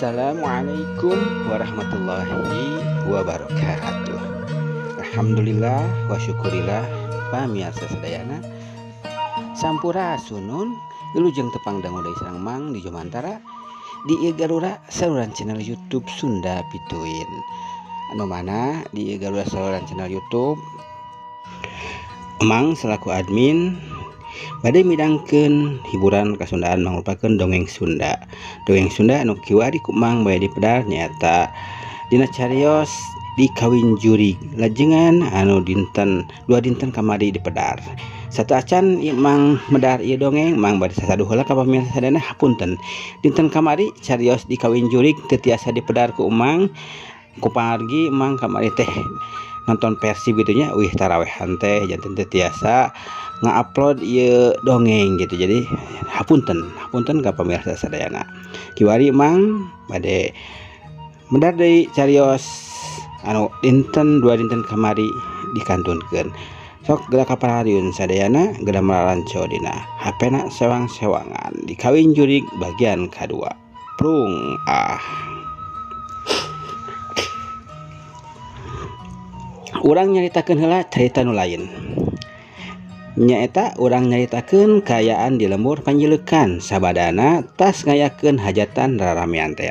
Assalamualaikum warahmatullahi wabarakatuh. Alhamdulillah wa syukurillah pamirsa sadayana sampura sunun wilujeng tepang dangu dari sareng mang di Jomantara di ieu Garura saluran channel YouTube Sunda Pituin. Anu mana di ieu Garura saluran channel YouTube Mang selaku admin bade midangkeun hiburan kasundaan mangrupakeun dongeng Sunda. Dongeng Sunda anu kiwari ku Mang bae di pedar nyaeta dina carios di kawin jurig lajengan anu dinten 2 dinten kamari di pedar. Satu acan Mang medar ieu dongeng Mang bade sasaduh heula ka pamirsa sadayana hapunten. Dinten kamari carios di kawin jurig teu tiasa di pedar ku Mang. Ku pangargi Mang kamari teh nonton Persib gitu nya, wih tarawehan teh janten teu tiasa nga-upload ieu dongeng gitu. Jadi hapunten ka pamirsa sadayana. Kiwari Mang bade medar deui carios anu dinten 2 dinten kamari dikantunkeun. Sok geura kaparariun sadayana geura mararanco dina hapena sewang-sewangan di kawin jurig bagian kadua. Prung Urang nyaritakeun heula carita nu lain. Nyaeta urang nyaritakeun kaayaan di lembur panjileukan sabadana tas ngayakeun hajatan raramean teh.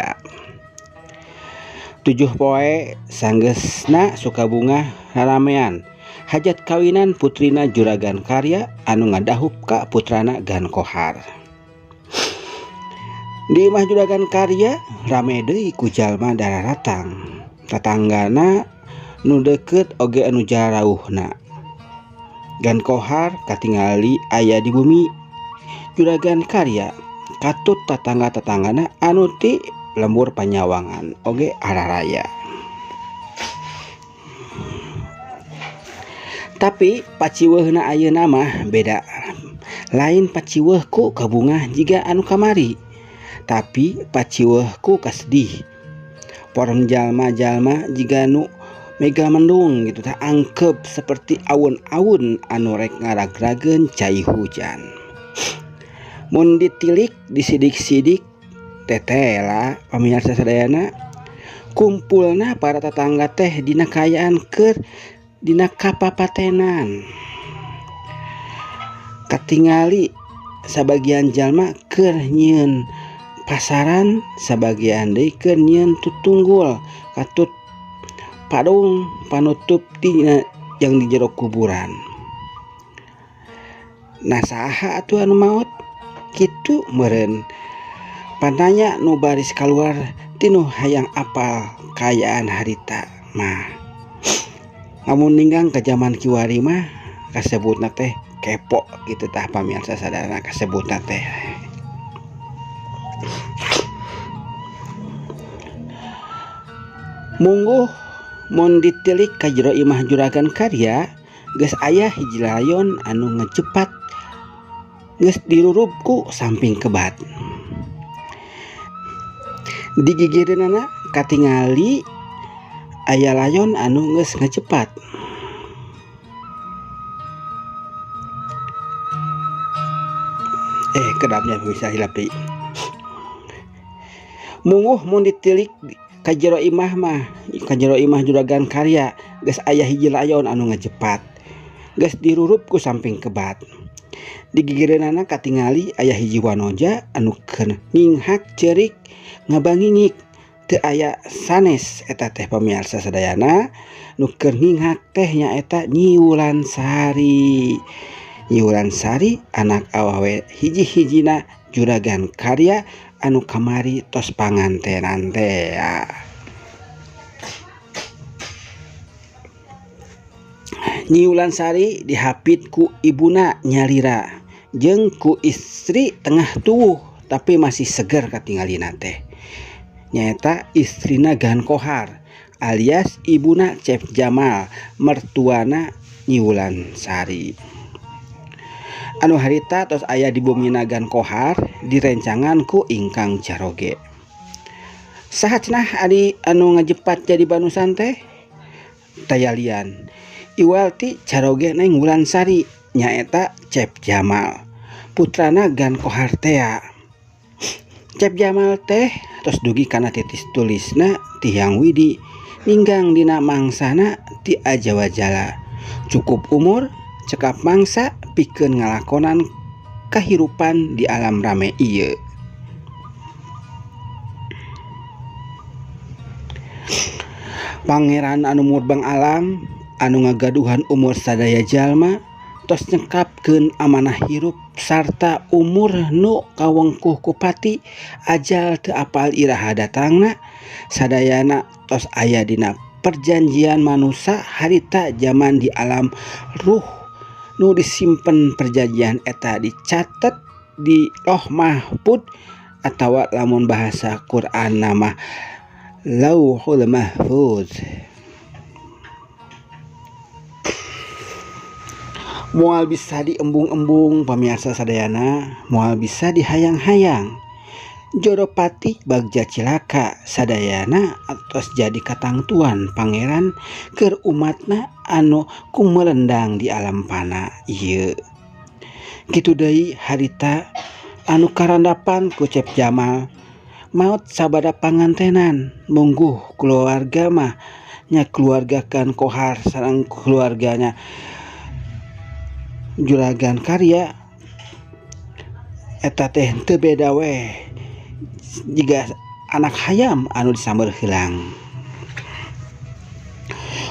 7 poe sanggeusna Sukabungah raramean hajat kawinan putrina Juragan Karya anu ngadahup ka putrana Gan Kohar. Di imah Juragan Karya rame deui ku jalma dararatang. Tatanggana nu deukeut oge anu jarauhna. Gan Kohar katingali aya di bumi Juragan Karya katut tatangga-tatanggana anu ti lembur panyawangan oge araraya. Tapi paciweuhna ayeuna mah beda. Lain paciweuh ku kabungah jiga anu kamari, tapi paciweuh ku kasedih. Poron jalma-jalma jiga nu mega mendung gitu tah angkep seperti aun-aun anu rek ngaragrageun cai hujan. Mun ditilik disidik-sidik tetela pamirsa sadayana kumpulna para tetangga teh dina kaayaan keur dina kapapatenan. Katingali sabagian jalma keur nyieun pasaran, sabagian deui keur nyieun tutunggul katut padung panutup dina yang di jero kuburan. Nah saha atuh anu maot kitu meureun pananya nu baris kaluar tinu hayang apal kaayaan harita mah. Lamun ninggang ka zaman kiwari mah kasebutna teh kepo gitu tah pamirsa sadayana kasebutna teh. Mungguh mun ditilik ka jero imah Juragan Karya geus aya hiji layon anu ngecepat geus dirurup ku samping kebat. Di gigireunana katingali aya layon anu geus ngecepat. Kedapnya bisa hilap deui. Mungguh mun ditilik ka jero imah Juragan Karya geus aya hiji layon anu ngajepat geus dirurup ku samping kebat. Di gigireunana katingali aya hiji wanoja anu keur ninghak ceurik ngabangingik. Teu aya sanes eta teh pamirsa sadayana nu keur ninghak teh nyaeta Nyi Wulansari. Nyi Wulansari anak awawe hiji-hijina Juragan Karya anu kamari tos pangantenan teh. Nyi Wulansari dihapit ku ibuna Nyalira jeung ku istri tengah tuwuh tapi masih seger katingalina teh. Nyaeta istrina Gan Kohar alias ibuna Cep Jamal mertuana Nyi Wulansari. Anu harita tos aya di bumina Gan Kohar direncangan ku ingkang Caroge. Saha cenah ari anu ngajepat jadi banusan teh? Tayalian iwal ti Caroge neng Wulansari nyaeta Cep Jamal putrana Gan Kohar teh. Cep Jamal teh tos dugi kana titis tulisna ti Hyang Widi ninggang dina mangsana ti Ajawajala. Cukup umur cekap mangsa pikeun ngalakonan kahirupan di alam rame ieu. Pangeran anu murbang alam anu ngagaduhan umur sadaya jalma tos nyekapkeun amanah hirup sarta umur nu kawengkuh ku pati ajal teu apal iraha datangna sadayana tos aya dina perjanjian manusia harita zaman di alam ruh nu disimpen perjanjian eta dicatet di Loh Mahfud atawa lamun bahasa Quran nama Lauhul Mahfuz. Moal bisa diembung-embung pamirsa sadayana, moal bisa dihayang-hayang. Joropati bagja cilaka sadayana atos jadi katangtuan pangeran keur umatna anu kumelendang di alam pana ieu. Kitu deui harita anu karandapan ku Cep Jamal maot sabada pangantenan mungguh keluarga mah nya keluargakan Kohar sareng keluarganya Juragan Karya eta teh teu beda we jiga anak hayam anu disamber heula.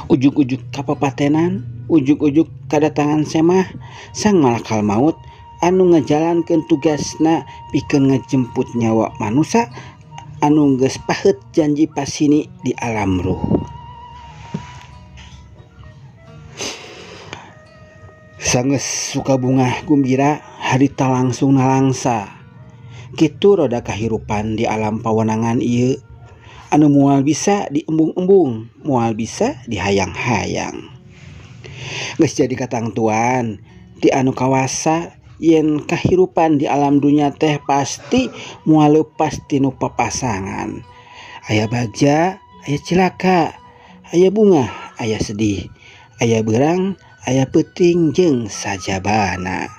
Ujug-ujug kapapatenan, ujug-ujug kadatangan semah sang malakal maut anu ngajalankeun tugasna pikeun ngajemput nyawa manusia anu geus paheut janji pasini di alam ruh. Sanggeus suka bunga gumbira harita langsung nalangsa. Kitu roda kahirupan di alam pawenangan ieu anu moal bisa diembung-embung, moal bisa dihayang-hayang. Geus jadi katangtuan ti anu kawasa yen kahirupan di alam dunia teh pasti moal leupas tinu papasangan. Aya bagja, aya cilaka, aya bunga, aya sedih, aya beurang, aya peuting jeung sajabana.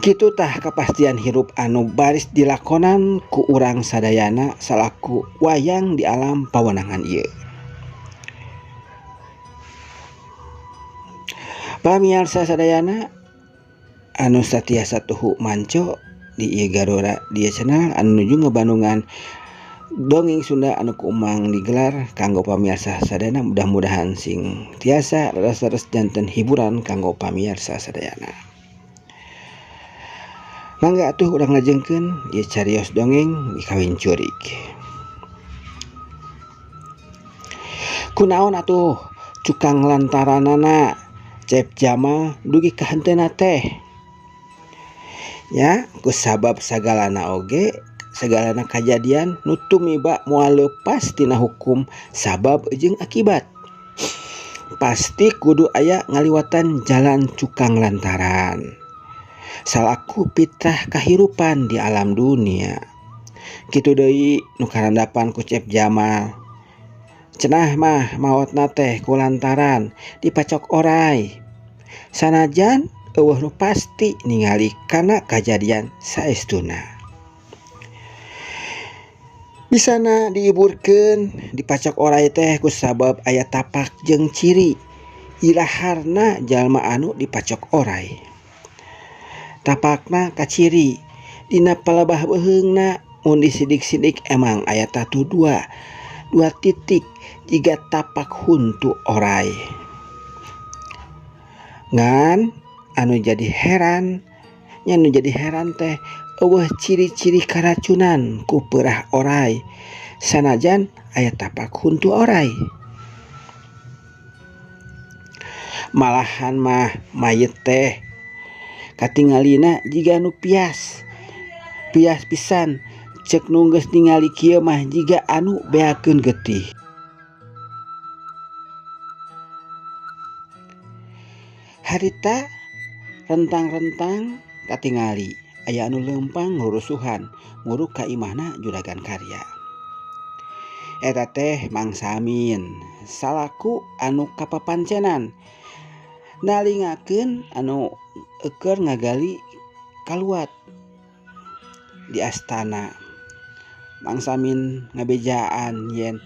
Kitu tah kepastian hirup anu baris dilakonan ku urang sadayana salaku wayang di alam pawenangan ieu. Pamirsa sadayana anu satiasa tuhu manco di ieu Garora dia channel anu nuju ngabandungan dongeng Sunda anu kuumang digelar kanggo pamirsa sadayana, mudah-mudahan sing tiasa leres-leres janten hiburan kanggo pamirsa sadayana. Mangga atuh urang ngajengkeun ieu carios dongeng dikawin curig. Kunaon atuh cukang lantaranana Cep Jamal dugi ka henteuna teh? Ya, kusabab sagalana oge sagalana kajadian nu tumiba moal leupas tina hukum sabab jeung akibat. Pasti kudu aya ngaliwatan jalan cukang lantaran. Salaku fitrah kahirupan di alam dunia. Kitu deui nu karandapan ku Cep Jamal. Cenah mah maotna teh kulantaran dipacok oray. Sanajan eueuh nu pasti ningali kana kajadian saestuna. Bisana diiburkeun dipacok oray teh kusabab aya tapak jeung ciri ilaharna jalma anu dipacok oray. Tapakna kaciri dina palebah beheungna mun disidik-sidik emang aya tatu dua titik jiga tapak huntu oray. Ngan anu jadi heran teh eueuh ciri-ciri karacunan ku peurah oray sanajan aya tapak huntu oray. Malahan mah mayit teh katingalina jiga anu pias pisan cek nu geus ningali kieu mah jiga anu beakeun getih. Harita rentang-rentang katingali aya anu leumpang rurusuhan murug ka imahna Juragan Karya. Eta teh mangsa Amin salaku anu kapapancenan nalingakeun anu keur ngagali kaluat. di astana. Mang Samin ngabejaan yen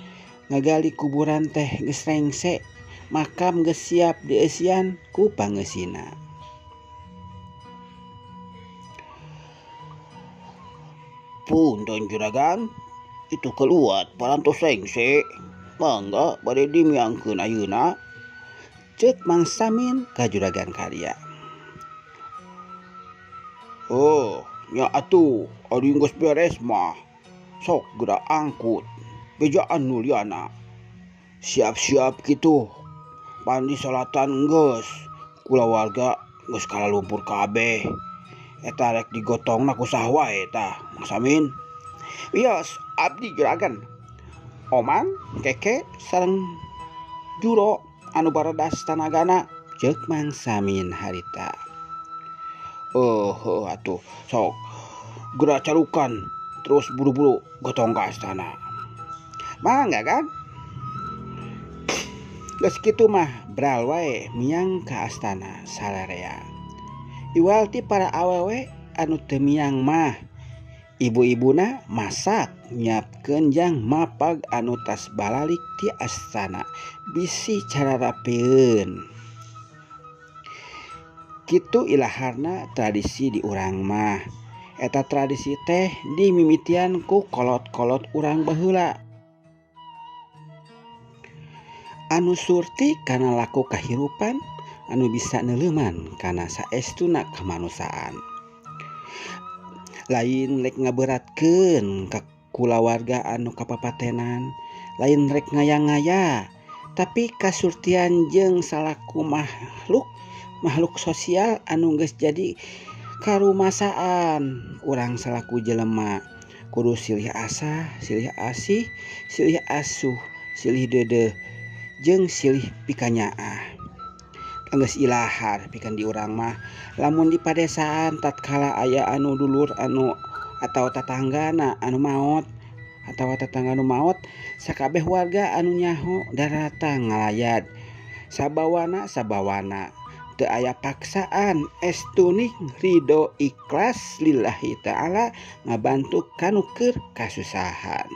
ngagali kuburan teh geus rengse, makam geus siap dieusian ku pangeusina. Punten juragan, itu keluar parantos rengse. Mangga bade dimiangkeun ayeuna. Ceuk Mang Samin ka juragan karya. Oh, nya atuh, ari geus beres mah. Sok geura angkut. Bejaan nu liana. Siap-siap kitu. Pandi salatan geus. Kulawarga geus kalalumpur kabeh. Eta rek digotongna ku saha wae tah, Mang Samin? Wios abdi juragan. Oman, Keke, sareng Juro anu baradas tanagana, ceuk Mang Samin harita. Atuh, sok geura carukan terus buru-buru gotong ka astana. Mangga kan? Geus kitu mah bral wae miang ka astana salarea. Iwal ti para awewe anu teu miang mah ibu-ibuna masak nyiapkeun jang mapag anu tas balalik ti astana bisi cara rapieun. Kitu ilaharna tradisi di urang mah. Eta tradisi teh dimimitian ku kolot-kolot urang baheula. Anu surti kana laku kahirupan, anu bisa neuleuman kana saestuna kamanusaan. Lain rek ngaberatkeun ka kulawarga anu kapapatenan, lain rek ngaya-ngaya, tapi kasurtian jeung salaku makhluk sosial anu geus jadi karumasaan urang salaku jelema kudu silih asah, silih asih, silih asuh, silih deudeuh jeung silih pikanyaah. Geus ilahar pikeun di urang mah lamun di padesaan tatkala aya anu dulur anu atawa tatanggana anu maot sakabeh warga anu nyaho datang ngalayat sabawana teu aya paksaan estuning ridho ikhlas lillahi ta'ala ngabantu kanu keur kasusahan.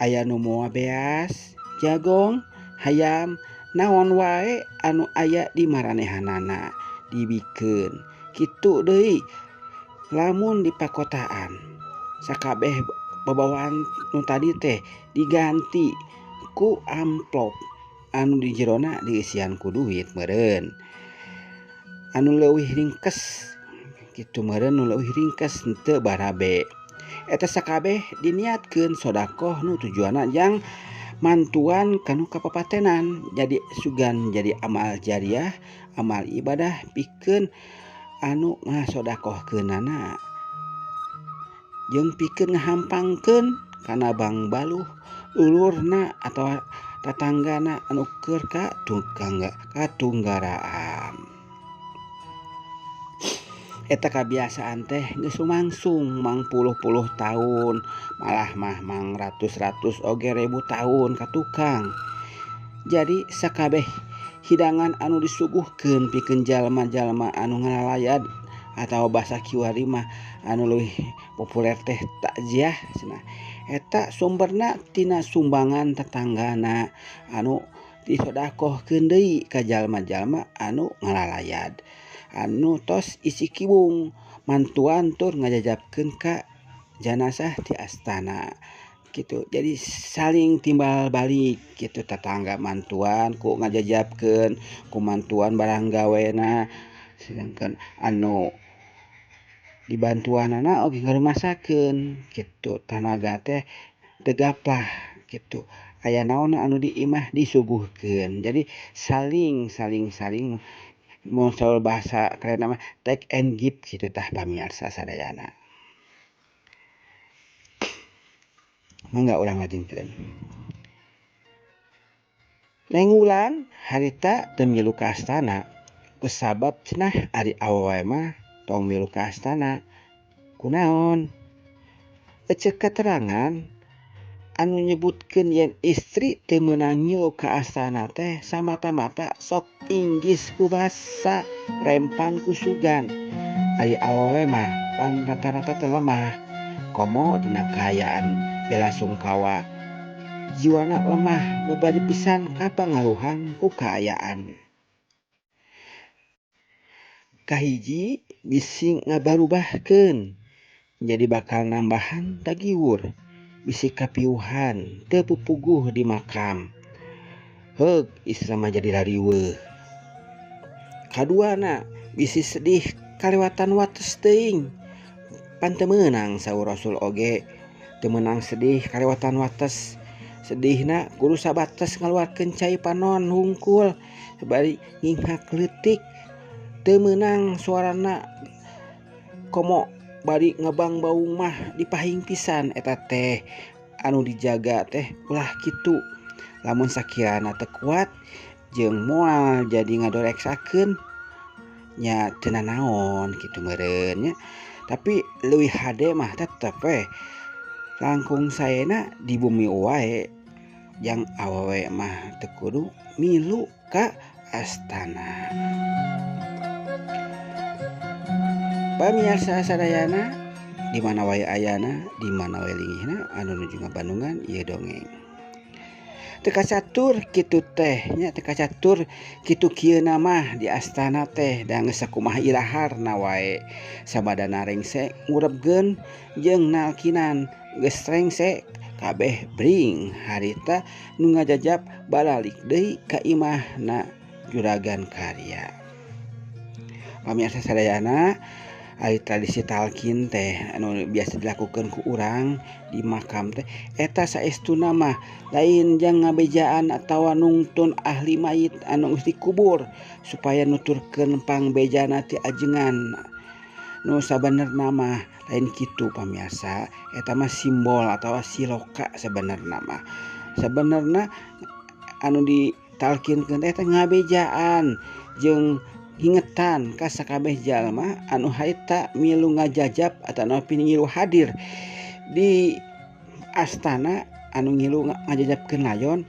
Aya nu moal beas, jagong, hayam, naon wae anu aya di maranehanana dibikeun. Kitu deui lamun di pakotaan sakabeh babawaan nu tadi teh diganti ku amplop anu di jerona diisian ku duit meureun. Anu leuwih ringkes kitu meureun, nu leuwih ringkes henteu barabe. Eta sakabeh diniatkeun sedekah nu tujuanna jang mantuan kanu kapapatenan, jadi sugan jadi amal jariah, amal ibadah pikeun anu ngasodakohkeunana jeung pikeun ngahampangkeun kana bang baluh ulurna atawa tatanggana anu keur katunggaraan. Eta kabiasaan teh geus sumangsung mang puluh-puluh taun, malah mah mang ratus-ratus oge ribu taun ka tukang. Jadi sakabeh hidangan anu disuguhkeun pikeun jalma-jalma anu ngalalayad atawa basa kiwari mah anu leuwih populer teh takziah cenah. Eta sumberna tina sumbangan tetanggana anu disodakohkeun deui ka jalma-jalma anu ngalalayad, anu tos isi kibung mantuan tur ngajajabkeun ka jenazah di astana gitu. Jadi saling timbal balik gitu, tetangga mantuan ku ngajajabkeun ku mantuan barang gawena, sedangkan anu dibantuanana oge ngarumasakeun gitu. Tanaga teh tegaplah gitu. Aya naon anu diimah disuguhkeun. Jadi saling mun bahasa keren mah take and give gitu tah pamirsa sadayana. Mangga urang ngajengkeun. Lenggulan harita teu milu ka astana kusabab cenah ari awewe mah tong milu ka astana. Kunaon? Ceuk katerangan anu nyebutkeun yen istri teu meunang nyiu ka astana teh samata-mata sok inggis ku basa rempang ku sugan. Ari awewe mah pan rata-rata teh lemah komo dina kaayaan bela sungkawa jiwana lemah bebari pisan kapangaruhan ku kaayaan. Kahiji bisi ngabarubahkeun jadi bakal nambahan dagiwur, bisi kapiuhan teu pupuguh di makam. Heug isra mah jadi rariweuh. Kaduana bisi sedih kalewatan wates teuing. Pan teu meunang saur Rasul oge, teu meunang sedih kalewatan wates. Sedihna kudu sabates ngaluarkeun cai panon hungkul sabari nginghak leutik. Teu meunang suarana komo bari ngebang baung mah dipahing pisan eta teh anu dijaga teh ulah kitu. Lamun sakirana teu kuat jeung moal jadi ngadoreksakeun nya teu nanaon kitu meureun nya. Tapi leuwih hade mah tetep we langkung saena di bumi wae yang awewe mah teu kudu milu ka astana. Pamirsa sadayana di mana wae ayana, di mana wae linggihna anu nuju ngabandungan ieu dongeng. Teu kacatur kitu teh nya teu kacatur kitu kieuna mah di astana teh da geus sakumaha ilaharna wae. Sabadana rengse ngurebkeun jeung nalkinan geus rengse kabeh bring harita nu ngajajab balalik deui ka imahna juragan karya. Pamirsa sadayana ari tradisi talkin teh anu biasa dilakukeun ku urang di makam teh eta saestuna mah lain jang ngabejaan atawa nungtun ahli mayit anu geus dikubur supaya nuturkeun pangbejana ti ajengan. Nu sabenerna mah lain kitu pamirsa, eta mah simbol atawa siloka sabenerna mah. Sabenerna anu ditalkinkeun teh ngabejaan jeung hingetan ka sakabeh jalma anu harita milu ngajajab atawa ngilu hadir di astana anu ngilu ngajajabkeun layon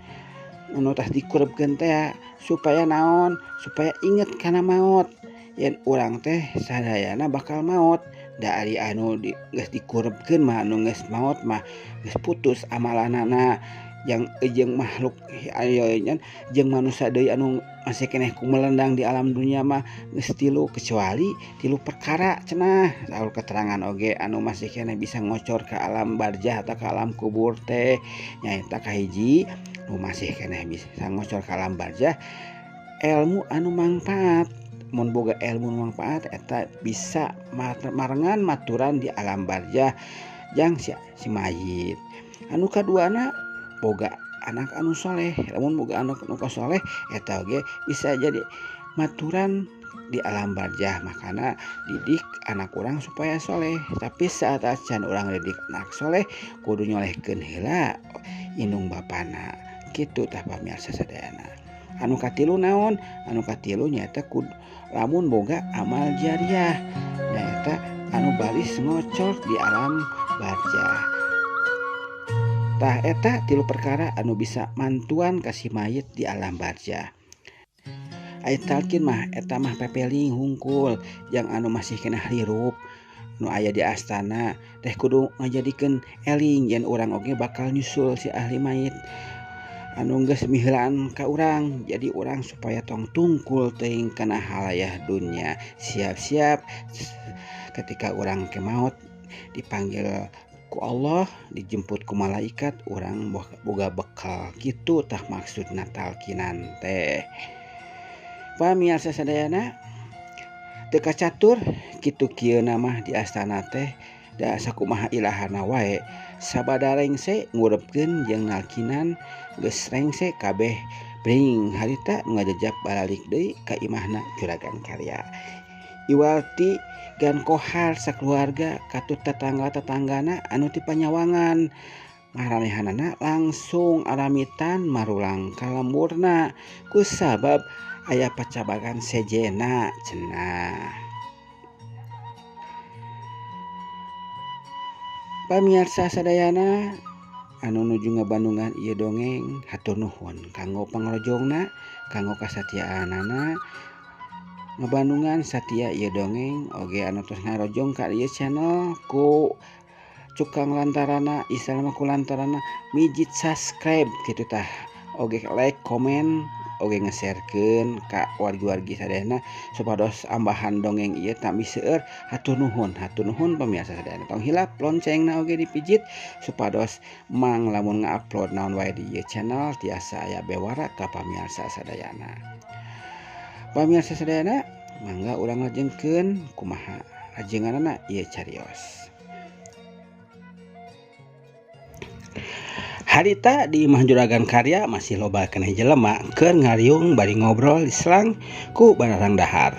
anu tah dikurebkeun teh supaya naon, supaya inget kana maot. Yen urang teh sadayana bakal maot da ari anu geus dikurebkeun mah anu geus maot mah geus putus amalanana yang jeung makhluk ayeuna jeung manusia deui anu masih keneh kumelendang di alam dunia mah geus 3 kecuali 3 perkara cenah saur keterangan oge anu masih keneh bisa ngocor ke alam barzah atau ke alam kubur teh nyaeta kahiji nu masih keneh bisa ngocor ke alam barzah ilmu anu mangpaat. Mun boga ilmu nu mangpaat eta bisa marengan maturan di alam barzah jang si mayit. Anu kaduana boga anak anu soleh. Lamun boga anak anu soleh eta oge bisa jadi maturan di alam barzah. Makana didik anak urang supaya soleh. Tapi saat acan urang didik anak soleh kudu nyolehkeun heula indung bapana. Kitu tah pamirsa sadayana. Anu katilu naon? Anu katilu nyaeta kudu lamun boga amal jariah. Nyaeta anu baris ngocor di alam barzah. Tah eta 3 perkara anu bisa mantuan kasih mayit di alam barzah. Aya talkin mah eta mah pepeling hungkul yang anu masih kena hirup nu aya di astana teh kudu ngajadikeun eling yen urang oge bakal nyusul si ahli mayit anu geus miheulaan ka urang. Jadi urang supaya tong tungkul teuing kana halayah dunya. Siap-siap ketika urang ke maot dipanggil ku Allah, dijemput ku malaikat, urang boga bekal. Kitu tah maksudna talkinan teh. Pamirsa sadayana teu kacatur kitu kieuna mah di astana teh da sakumaha ilahana wae sabada rengse ngurebkeun jeung nalkinan geus rengse kabeh bring harita ngajajab balalik deui ka imahna juragan karya. Iwalti gan kohar sakeluarga katut tetangga-tetanggana anu ti panyawangan maranehanana langsung aramitan marulang ka lemburna kusabab aya pacabagan sejena cenah. Pamirsa sadayana anu nuju ngabandungan ieu dongeng hatur nuhun kanggo pangrojongna, kanggo kasatiaanana. ngabandungan satia ieu dongeng oge anu tos ngarojong ka ieu channel ku cukang lantarana istilna ku lantarana mijit subscribe kitu tah oge like komen oge nge-sharekeun ka wargi-wargi sadayana supados ambahan dongeng ieu tami seueur. Hatur nuhun pamirsa sadayana tong hilap loncengna oge dipijit supados mang lamun nga-upload naon wae di ieu channel tiasa aya bewara ka pamirsa sadayana. Pamirsa sadayana mangga urang ngajengkeun kumaha ajenganna ieu carios. Harita di Imah Juragan Karya masih loba keneh jelema keur ngariung bari ngobrol diselang ku bararang dahar.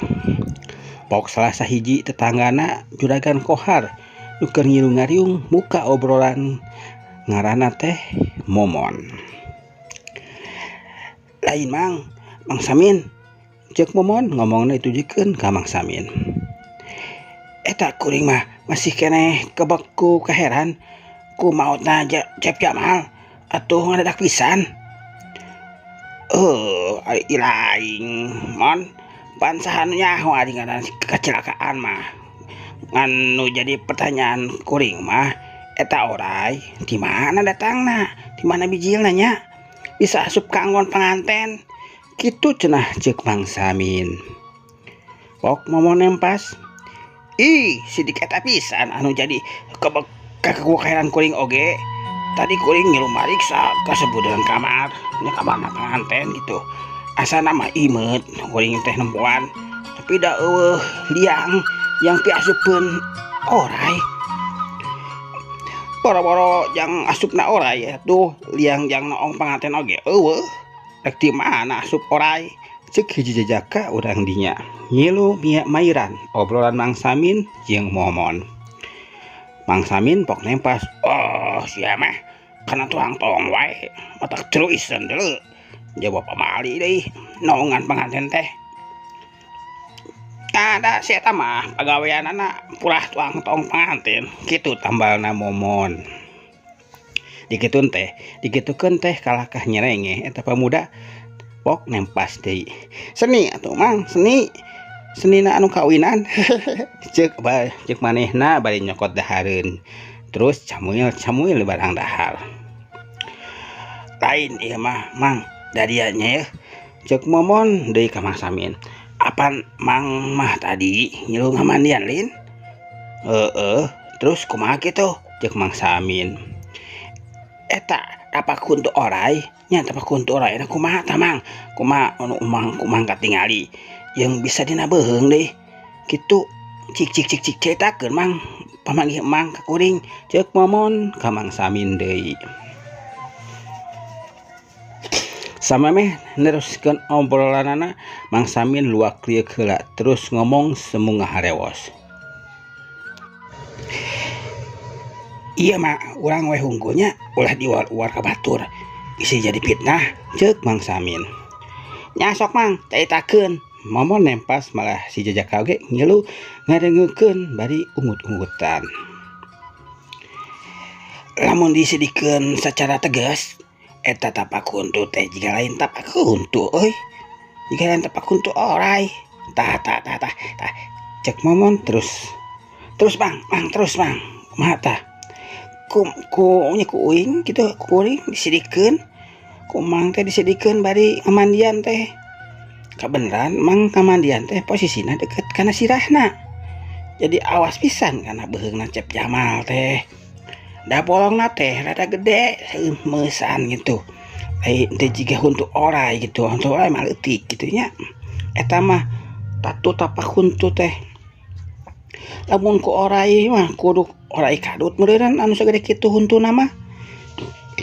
Pok salah sahiji tetanggana Juragan Kohar nu keur ngariung muka obrolan ngaranna teh Momon. Lain Mang Samin, ceuk Momon ngomongna ditujukeun ka Mang Samin. Eta kuring mah masih keneh kebek ku kaheran ku maotna Cep Jamal atuh ngadadak pisan. Ilaing mon pan saha nu nyaho ari ngaran kecelakaan mah. Nganu jadi pertanyaan kuring mah eta oray di mana datangna? Di mana bijilna nya? Bisa asup ka anggon panganten. Kitu cenah ceuk Mang Samin. Pok Momon nempas. Sidik eta pisan anu jadi kebek kakukaheran kuring oge. Tadi kuring ngilu mariksa kasebudeun kamar, nya kamarna panganten gitu. Asana mah imeut kuring teh nempuan, tapi da eueuh liang yang piasupkeun oray. Boro-boro yang asupna oray atuh liang yang noong panganten oge eueuh. Rek di mana asup oray? Ceuk hiji jajaka urang dinya. Ngilu mairan obrolan Mang Samin jeung Momon. Mang Samin pok nempas. Sia mah kana tuang tong wae matak teruisen deuleu. Jawab pamali deui naongan panganten teh. Ada si eta mah pagaweanana pulah tuang tong panganten. Kitu tambalna Momon. Dikitukeun teh kalahkah nyerengeh eta pemuda pok nempas deui. Seni atuh Mang, senina anu kawinan. Ceuk manehna bari nyokot dahareun. Terus camuil barang dahar. Lain ieu mah Mang dadianya ya. Ceuk Momon deui ka Mang Samin. Apan Mang mah tadi ngilu ngamandian lin? Terus kumaha kitu? Ceuk Mang Samin. Eta tapakeun tu oray, nya tapakeun tu oray kumaha tah Mang? Kumaha anu Mang katingali yang bisa dina beheung deui. Kitu cik ceritakeun Mang. Pamanggih Mang ka kuring. Ceuk Momon ka Mang Samin deui. Samemeh neruskeun obrolanana Mang Samin luak lieu heula terus ngomong semu ngaharewos. Iya mah urang we hungkulnya ulah diwar ka batur. Isi jadi fitnah ceuk Mang Samin. Nya sok Mang caritakeun. Momon nempas malah si jajaka oge ngilu ngadengekeun bari ungut-ungutan. Lamun disidikeun secara tegas eta tapakuntu teh jiga lain tapakuntu euy. Jiga lain tapakuntu oray. Tah cek Momon terus Mang terus Mang. Kumaha tah? Ku uing kitu kuring disidikeun. Ku Mang teh disidikeun bari ngamandian teh. Kabeneran Mang kamandian teh posisina deket kana sirahna. Jadi awas pisan kana beheungna Cep Jamal teh. Da bolongna teh rada gede meusan gitu. Teh jiga huntu oray gitu. Huntu oray mah leutik gitu nya. Eta mah tatu tapakuntu teh. Lamun ku oray mah kudu oray kadut meureun anu sagede kitu huntuna mah.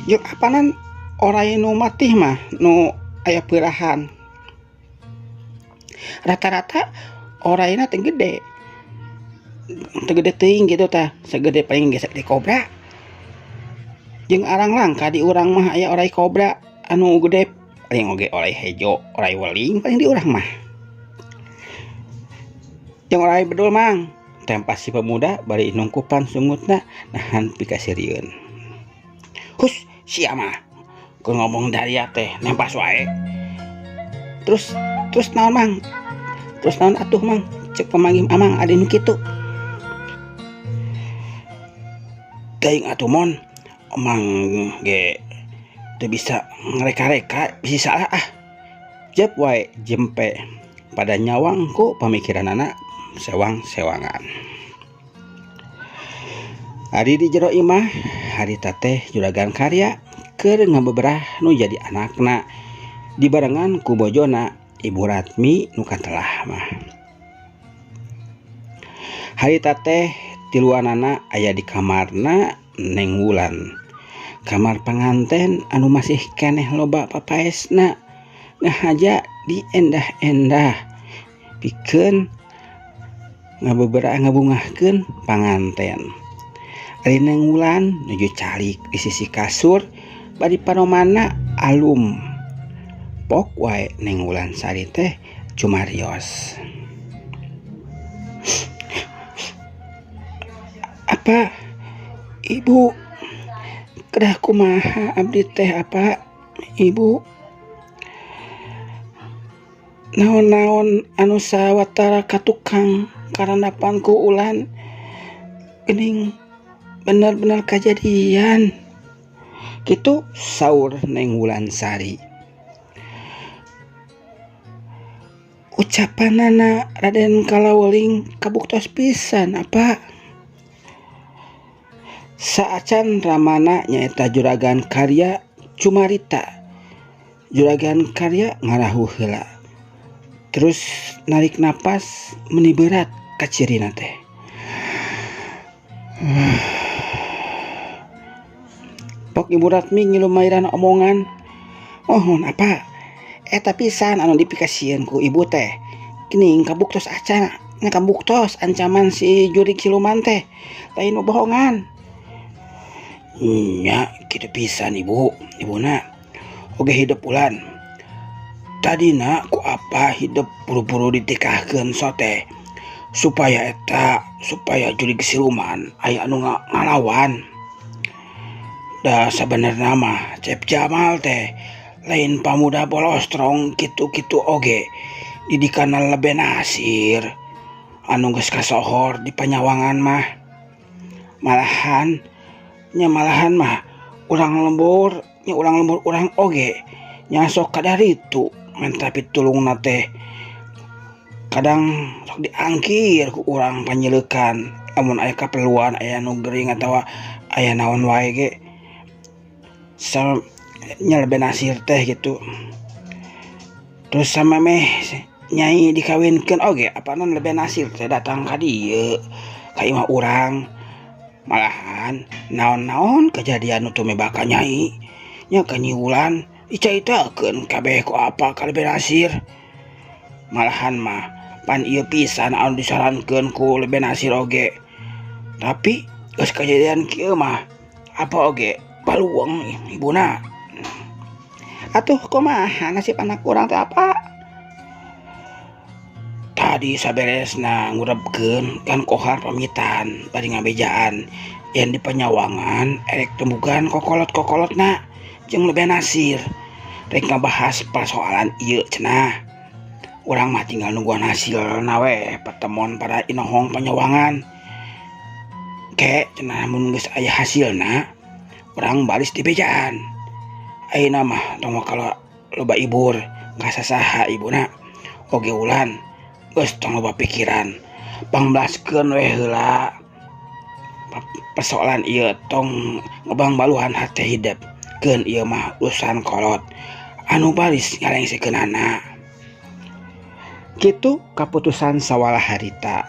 Jeung apanan oray nu matih mah nu aya peurahan. Rata-rata orayna teh gede teuing gitu tah sagede paling gesek di kobra. Jeung arang langka di urang mah aya oray kobra anu gede paling oge oray hejo, oray weling paling di urang mah. Jeung oray bedul Mang tempas si pemuda bari nungkupan sungutna nahan pikasirieun. Hus sia mah keur ngomong dari teh nempas wae. Terus naon Mang? Terus naon atuh mang cek pamanggih amang adi nu kitu. Teuing atuh mon emang ge teu bisa ngareka-reka bisi salah Jep wae jempe pada nyawang ku pamikiran anak sewang-sewangan. Ari di jero imah harita teh juragan karya keur ngabeberah nu jadi anakna dibarengan ku bojona Ibu Ratmi nu katelah mah. Harita teh tiluanana aya di kamarna Neng Wulan. Kamar panganten anu masih keneh loba papaesna ngahaja di endah-endah pikeun ngabungahkeun panganten. Ari Neng Wulan nuju calik di sisi kasur bari panomana alum. Pok wae Neng Wulan sari teh cumarios. Apa Ibu kedah kumaha abdi teh apa Ibu? Naon-naon anu sawatara ka tukang karandapan ku ulan geuning bener-bener kajadian. Kitu saur Neng Wulan sari. Ucapanana Raden Kalaweuling kabuktos pisan apa? Saacan ramana nyaeta juragan karya cumarita. Juragan karya ngarahu heula. Terus narik napas meuni berat ka cirina teh. Pok Ibu Ratmi ngilumairan omongan. Mohon apa? Eta pisan anu dipikasieun ku ibu teh. Geuning kabuktos acan, kabuktos ancaman si jurig siluman teh. Lain bohongan. Nya kitu pisan ibuna oge hidup ulan. Tadina ku apa hidup buru-buru ditikahkeun sote supaya jurig siluman aya anu ngalawan. Da sabenerna mah Cep Jamal teh lain pamuda bolostrong kitu-kitu oge didikana lebe nasir anu geus kasohor di panyawangan mah. Malahan mah urang lembur urang oge nya sok kadaritu men tapi tulungna teh kadang sok diangkir ku urang panyeleukan lamun aya kaperluan aya nu gering atawa aya naon wae ge nya lebe nasir teh gitu. Terus sama meh nyai dikawinkeun oge apana lebe nasir teh datang ka dieu ka imah urang. Malahan naon-naon kejadian nu tumeba ka nyai nya ka Nyi Wulan dicaritakeun kabeh ku apa ka lebe nasir. Malahan mah pan ieu pisan anu disarankeun ku lebe nasir oge. Tapi geus kejadian kieu mah apa oge balueng ibuna. Atuh kumaha nasib anak urang teh apa? Tadi saberesna ngurebkeun kan kohar pamitan bari ngabejaan yen di panyawangan erek tembugan kokolot-kokolotna jeung lebe nasir rek ngabahas persoalan ieu cenah. Urang mah tinggal nungguan hasilna we pertemuan para inohong panyawangan. Ke cenah mun geus aya hasilna urang baris di bejaan. Ayeuna mah tong kalau loba ibur kasasaha ibuna oge ulan geus tong loba pikiran pangbelaskeun we heula persoalan ieu tong ngabangbaluhan hate hidup keun ieu mah urusan kolot anu baris ngalengsekeunana. Kitu kaputusan sawalah harita.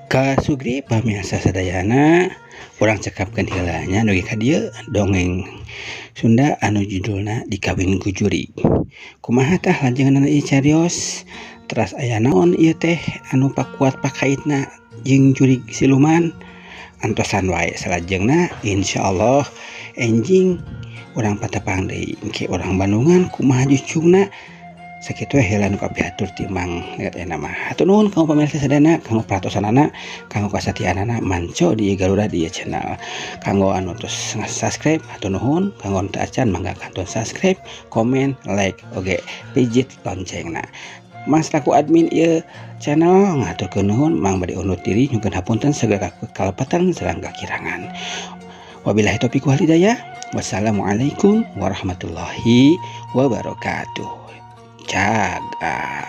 Kasugri pamiasa sadayana urang cekapkeun heula nya dugi ka dieu dongeng Sunda anu judulna Dikawin ku Jurig. Kumaha tah lajenganna ieu carios? Teras aya naon ieu teh anu pakuat pakaitna jeung jurig siluman? Antosan wae salajengna insyaallah enjing urang patepang deui engke urang Bandungan kumaha jucungna. Sakitu heula nu kapiatur timbang eta mah. Hatur nuhun kanggo pamirsa sadana, kanggo perhatosanana, kanggo kasatianana manco di Garuda di channel. Kanggo anu tos subscribe hatur nuhun, kanggo teu acan mangga kantun subscribe, komen, like, oge pijit loncengna. Mang selaku admin ieu channel ngaturkeun nuhun, mang bade undur diri nyugun hapunten segala kalepatan sareng kakirangan. Wabillahi taufiq wal hidayah. Wassalamualaikum warahmatullahi wabarakatuh. Jaga.